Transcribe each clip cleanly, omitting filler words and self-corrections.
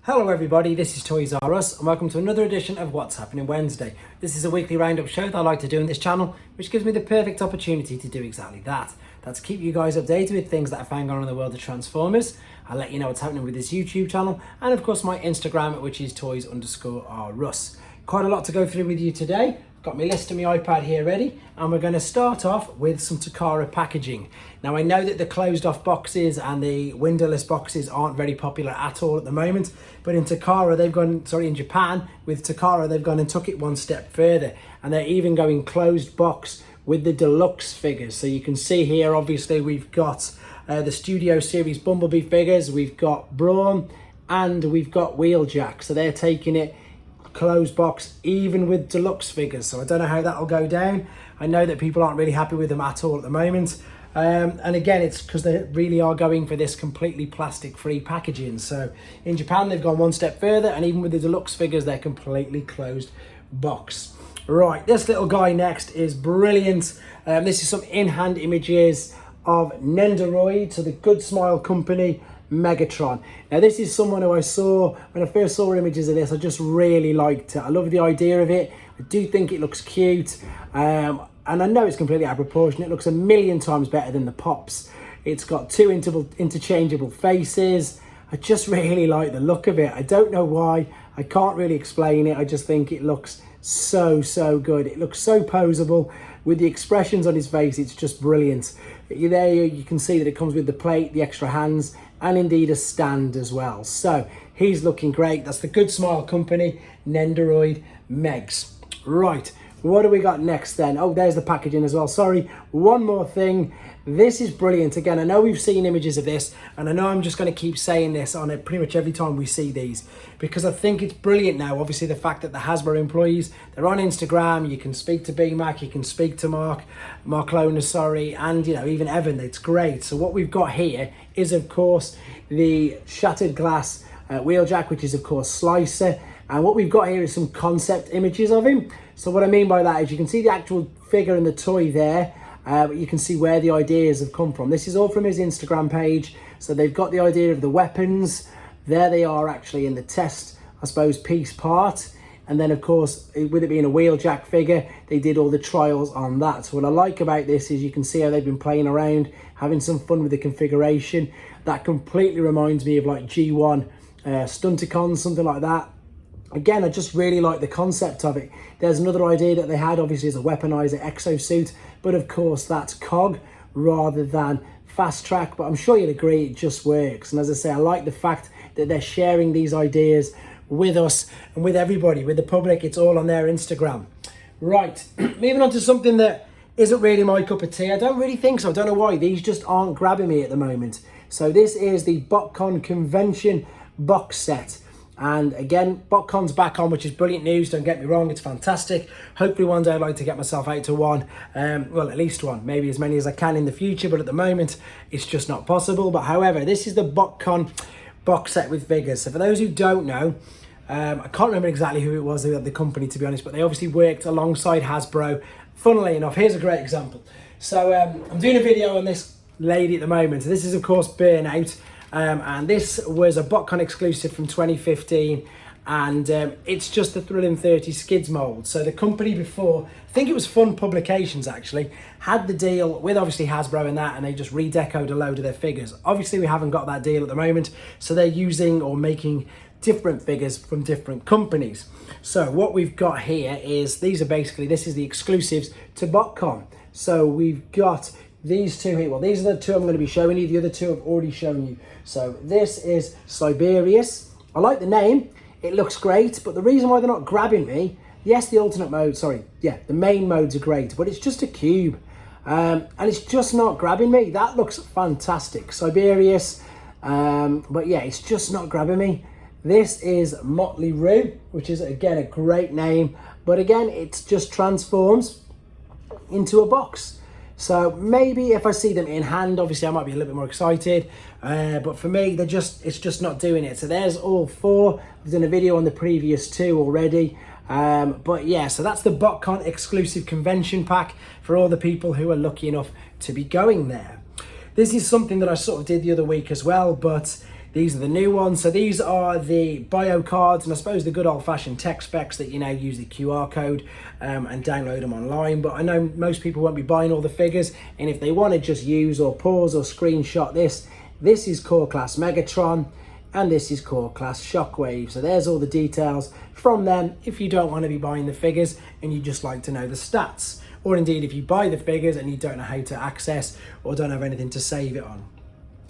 Hello everybody, this is Toys R Us and welcome to another edition of What's Happening Wednesday. This is a weekly roundup show that I like to do on this channel, which gives me the perfect opportunity to do exactly that. That's keep you guys updated with things that I find going on in the world of Transformers. I'll let you know what's happening with this YouTube channel and of course my Instagram, which is toys_r_us. Quite a lot to go through with you today. Got my list on my iPad here ready, and we're going to start off with some Takara packaging. Now I know that the closed off boxes and the windowless boxes aren't very popular at all at the moment, but in Japan with Takara they've gone and took it one step further, and they're even going closed box with the deluxe figures. So you can see here, obviously we've got the Studio Series Bumblebee figures, we've got Brawn, and we've got Wheeljack. So they're taking it closed box even with deluxe figures, so I don't know how that'll go down. I know that people aren't really happy with them at all at the moment, and again it's because they really are going for this completely plastic free packaging. So in Japan they've gone one step further, and even with the deluxe figures they're completely closed box. Right, this little guy next is brilliant. This is some in-hand images of Nendoroid, to the Good Smile Company Megatron. Now this is someone who I saw when I first saw images of this. I just really liked it. I love the idea of it. I do think it looks cute, and I know it's completely out of proportion. It looks a million times better than the Pops. It's got two interchangeable faces. I just really like the look of it. I don't know why. I can't really explain it. I just think it looks so good. It looks so poseable with the expressions on his face. It's just brilliant. There you can see that it comes with the plate, the extra hands, and indeed a stand as well. So he's looking great. That's the Good Smile Company Nendoroid Megs. Right, what do we got next then? Oh, there's the packaging as well. Sorry, one more thing. This is brilliant. Again, I know we've seen images of this, and I know I'm just going to keep saying this on it pretty much every time we see these, because I think it's brilliant now. Obviously, the fact that the Hasbro employees, they're on Instagram. You can speak to BMAC, you can speak to Mark Lona, sorry, and even Evan. It's great. So what we've got here is, of course, the shattered glass Wheeljack, which is, of course, Slicer. And what we've got here is some concept images of him. So what I mean by that is you can see the actual figure and the toy there. But you can see where the ideas have come from. This is all from his Instagram page. So they've got the idea of the weapons. There they are actually in the test, I suppose, piece part. And then, of course, with it being a Wheeljack figure, they did all the trials on that. So what I like about this is you can see how they've been playing around, having some fun with the configuration. That completely reminds me of like G1 Stunticons, something like that. Again, I just really like the concept of it. There's another idea that they had, obviously, as a weaponizer exosuit, but of course that's COG rather than fast track. But I'm sure you'll agree it just works. And as I say, I like the fact that they're sharing these ideas with us and with everybody, with the public. It's all on their Instagram. Right, moving on to something that isn't really my cup of tea. I don't really think so. I don't know why. These just aren't grabbing me at the moment. So this is the Botcon Convention Box Set. And again, Botcon's back on, which is brilliant news. Don't get me wrong, it's fantastic. Hopefully one day I'd like to get myself out to one. Well, at least one, maybe as many as I can in the future, but at the moment it's just not possible. But however, this is the Botcon box set with figures. So for those who don't know, I can't remember exactly who it was who had the company, to be honest, but they obviously worked alongside Hasbro. Funnily enough, here's a great example. So I'm doing a video on this lady at the moment. So this is, of course, Burnout. And this was a Botcon exclusive from 2015, and it's just the Thrilling 30 Skids mold. So the company before, I think it was Fun Publications actually, had the deal with obviously Hasbro and that, and they just redecoed a load of their figures. Obviously we haven't got that deal at the moment, so they're using or making different figures from different companies. So what we've got here is, this is the exclusives to Botcon. So we've got these two here. Well, these are the two I'm going to be showing you. The other two I've already shown you. So this is Siberius. I like the name. It looks great, but the reason why they're not grabbing me, yes, the alternate mode, the main modes are great, but it's just a cube. And it's just not grabbing me. That looks fantastic. Siberius, but yeah, it's just not grabbing me. This is Motley Rue, which is, again, a great name, but again, it just transforms into a box. So maybe if I see them in hand, obviously I might be a little bit more excited. But for me, it's just not doing it. So there's all four. I've done a video on the previous two already. But yeah, so that's the Botcon exclusive convention pack for all the people who are lucky enough to be going there. This is something that I sort of did the other week as well, but These are the new ones. So these are the bio cards, and I suppose the good old-fashioned tech specs that you now use the QR code and download them online. But I know most people won't be buying all the figures, and if they want to just use or pause or screenshot this is core class Megatron, and this is core class Shockwave. So there's all the details from them if you don't want to be buying the figures and you just like to know the stats, or indeed if you buy the figures and you don't know how to access or don't have anything to save it on.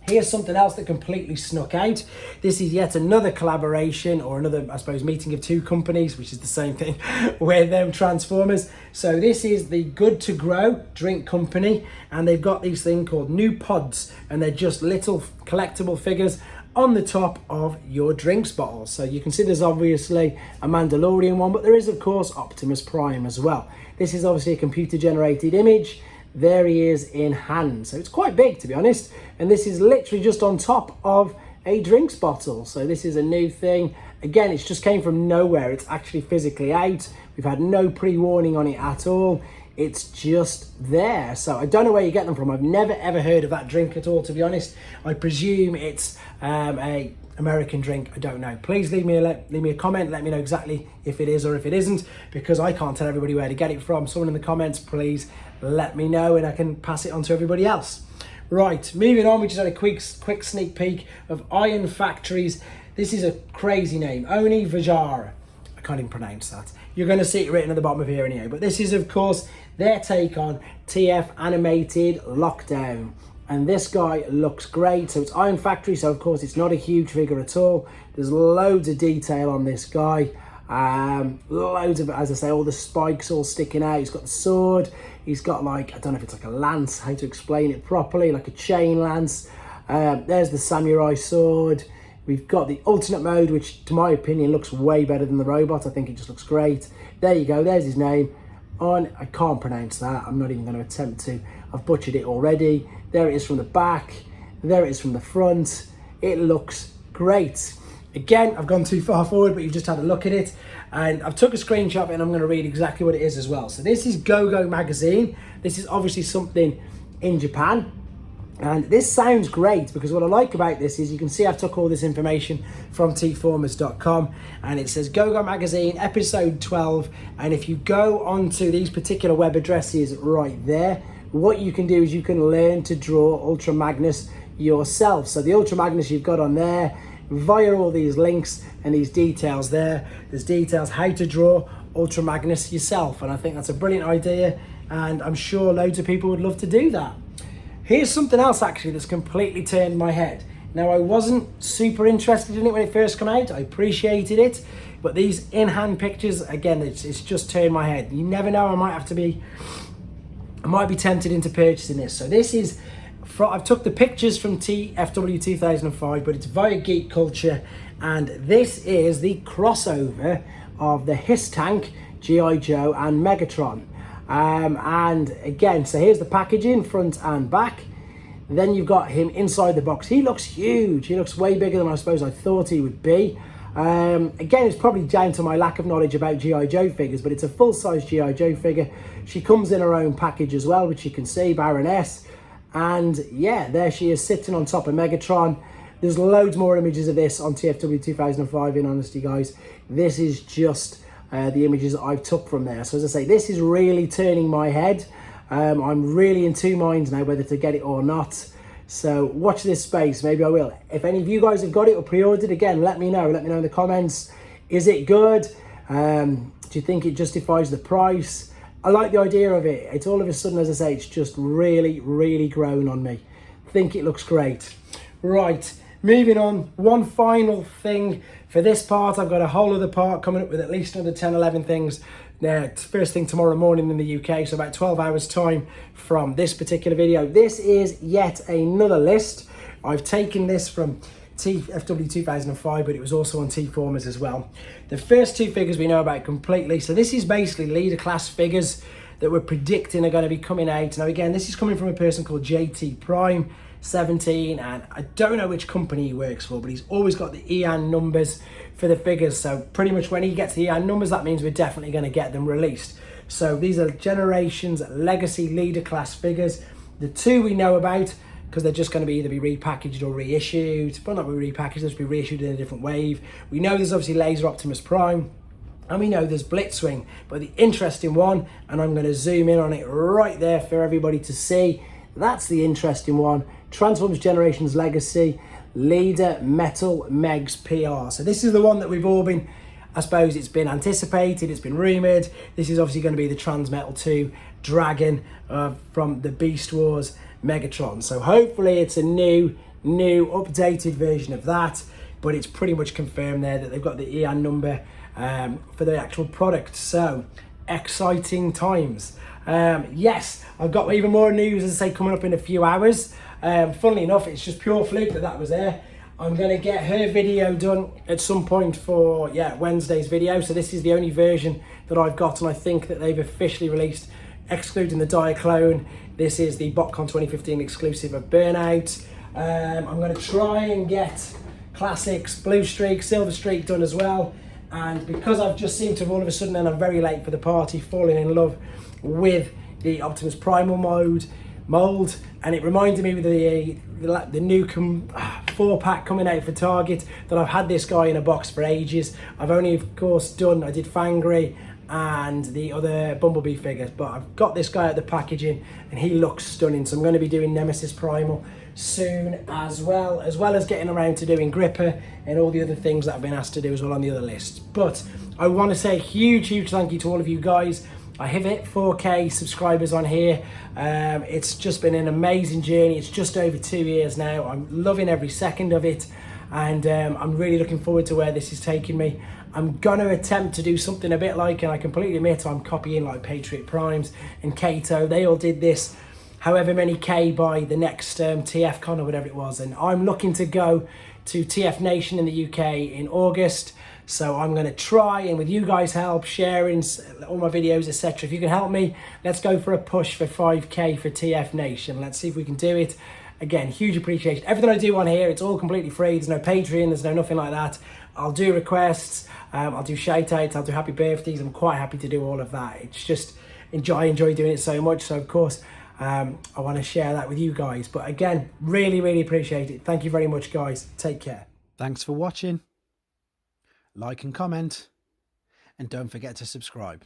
Here's something else that completely snuck out. This is yet another collaboration, or another, I suppose, meeting of two companies, which is the same thing with Transformers. So this is the Good to Grow drink company, and they've got these things called new pods, and they're just little collectible figures on the top of your drinks bottles. So you can see there's obviously a Mandalorian one, but there is of course Optimus Prime as well. This is obviously a computer generated image. There he is in hand. So it's quite big, to be honest. And this is literally just on top of a drinks bottle. So this is a new thing. Again, it's just came from nowhere. It's actually physically out. We've had no pre-warning on it at all. It's just there. So I don't know where you get them from. I've never ever heard of that drink at all, to be honest. I presume it's a American drink. I don't know. Please leave me a comment. Let me know exactly if it is or if it isn't, because I can't tell everybody where to get it from. Someone in the comments, please let me know and I can pass it on to everybody else. Right, moving on, we just had a quick sneak peek of Iron Factory's. This is a crazy name, Oni Vajara. I can't even pronounce that. You're going to see it written at the bottom of here anyway. But this is, of course, their take on TF Animated Lockdown. And this guy looks great. So it's Iron Factory, so of course it's not a huge figure at all. There's loads of detail on this guy. Loads of, as I say, all the spikes all sticking out. He's got the sword. He's got, like, I don't know if it's like a lance, how to explain it properly, like a chain lance. There's the samurai sword. We've got the alternate mode, which to my opinion looks way better than the robot. I think it just looks great. There you go, there's his name. I can't pronounce that. I'm not even going to attempt to. I've butchered it already. There it is from the back. There it is from the front. It looks great. Again, I've gone too far forward, but you've just had a look at it. And I've took a screenshot and I'm going to read exactly what it is as well. So this is GoGo Magazine. This is obviously something in Japan. And this sounds great, because what I like about this is you can see I've took all this information from tformers.com, and it says GoGo Magazine episode 12. And if you go onto these particular web addresses right there, what you can do is you can learn to draw Ultra Magnus yourself. So the Ultra Magnus you've got on there via all these links and these details there. There's details how to draw Ultra Magnus yourself, and I think that's a brilliant idea, and I'm sure loads of people would love to do that. Here's something else actually that's completely turned my head. Now, I wasn't super interested in it when it first came out. I appreciated it, but these in-hand pictures, again, it's just turned my head. You never know, I might be tempted into purchasing this. So this is, I've took the pictures from TFW 2005, but it's via Geek Culture, and this is the crossover of the Hiss Tank, G.I. Joe, and Megatron. And again, so here's the packaging, front and back. Then you've got him inside the box. He looks huge. He looks way bigger than I suppose I thought he would be. Again, it's probably down to my lack of knowledge about G.I. Joe figures, but it's a full-size G.I. Joe figure. She comes in her own package as well, which you can see, Baroness. And yeah, there she is sitting on top of Megatron. There's loads more images of this on TFW 2005, in honesty, guys. This is just the images that I've took from there. So as I say, this is really turning my head. I'm really in two minds now whether to get it or not. So watch this space, maybe I will. If any of you guys have got it or pre-ordered, again, let me know. Let me know in the comments. Is it good? Do you think it justifies the price? I like the idea of it. It's all of a sudden, as I say, it's just really, really grown on me. I think it looks great. Right, moving on. One final thing for this part. I've got a whole other part coming up with at least another 10, 11 things. First thing tomorrow morning in the UK, so about 12 hours time from this particular video. This is yet another list. I've taken this from TFW 2005, but it was also on T-Formers as well. The first two figures we know about completely. So this is basically leader class figures that we're predicting are going to be coming out. Now again, this is coming from a person called JT Prime 17, and I don't know which company he works for, but he's always got the EAN numbers for the figures. So pretty much when he gets the EAN numbers, that means we're definitely going to get them released. So these are Generations Legacy Leader class figures. The two we know about because they're just going to either be repackaged or reissued. Well, not repackaged, they'll just be reissued in a different wave. We know there's obviously Laser Optimus Prime, and we know there's Blitzwing, but the interesting one, and I'm going to zoom in on it right there for everybody to see, that's the interesting one, Transformers Generations Legacy, Leader Metal Megs PR. So this is the one that we've all been, I suppose it's been anticipated, it's been rumoured. This is obviously going to be the Transmetal 2 Dragon from the Beast Wars Megatron. So hopefully it's a new updated version of that, but it's pretty much confirmed there that they've got the EAN number for the actual product. So exciting times. Yes, I've got even more news, as I say, coming up in a few hours. Funnily enough, it's just pure fluke that was there. I'm going to get her video done at some point for Wednesday's video. So this is the only version that I've got, and I think that they've officially released, excluding the Diaclone. This is the Botcon 2015 exclusive of Burnout. I'm going to try and get Classics, Blue Streak, Silver Streak done as well. And because I've just seemed to have all of a sudden, and I'm very late for the party, falling in love with the Optimus Primal mold, and it reminded me with the new 4-pack coming out for Target that I've had this guy in a box for ages. I've only, of course, I did Fangry and the other Bumblebee figures, but I've got this guy out the packaging and he looks stunning. So I'm going to be doing Nemesis Primal soon, as well as getting around to doing Gripper and all the other things that I've been asked to do as well on the other list. But I want to say a huge thank you to all of you guys. I have hit 4K subscribers on here. It's just been an amazing journey. It's just over 2 years now. I'm loving every second of it, and I'm really looking forward to where this is taking me. I'm gonna attempt to do something a bit like, and I completely admit I'm copying like Patriot Primes and Kato. They all did this however many K by the next TF Con or whatever it was, and I'm looking to go to TF Nation in the UK in August. So I'm going to try, and with you guys' help, sharing all my videos, etc. If you can help me, let's go for a push for 5K for TF Nation. Let's see if we can do it. Again, huge appreciation. Everything I do on here, it's all completely free. There's no Patreon, there's no nothing like that. I'll do requests, I'll do shout outs, I'll do happy birthdays. I'm quite happy to do all of that. It's just, I enjoy doing it so much. So of course, I want to share that with you guys. But again, really appreciate it. Thank you very much, guys. Take care. Thanks for watching. Like and comment, and don't forget to subscribe.